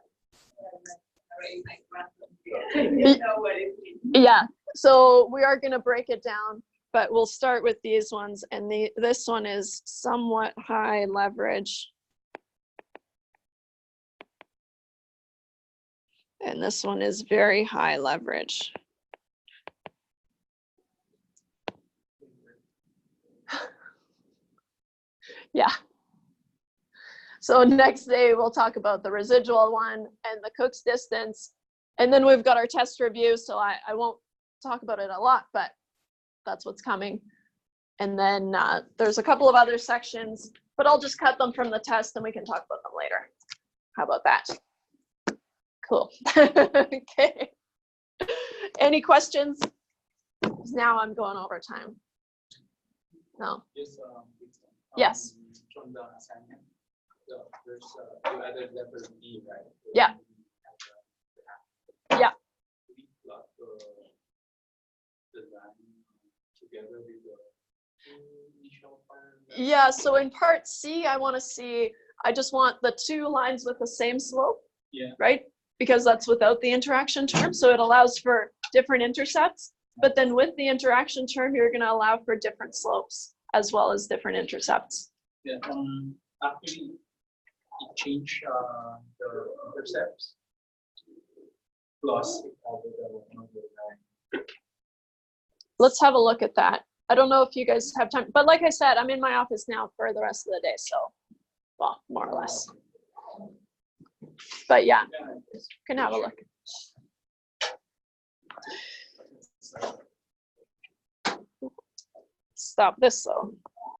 Yeah, so we are going to break it down, but we'll start with these ones. And this one is somewhat high leverage. And this one is very high leverage. Yeah. So next day, we'll talk about the residual one and the Cook's distance. And then we've got our test review. So I won't talk about it a lot, but that's what's coming. And then there's a couple of other sections, but I'll just cut them from the test and we can talk about them later. How about that? Cool. Okay. Any questions? Now I'm going over time. No. Yes. Yes. From the assignment, there's you added level D, right? Yeah. Yeah. We plot the line together with the initial file. Yeah. So in part C, I just want the 2 lines with the same slope. Yeah. Right? Because that's without the interaction term. So it allows for different intercepts. But then with the interaction term, you're going to allow for different slopes as well as different intercepts. Yeah. Actually, it changed the intercepts. Plus, it added one of the line. Let's have a look at that. I don't know if you guys have time, but like I said, I'm in my office now for the rest of the day, so, well, more or less. But yeah, you can have a look. Stop this though.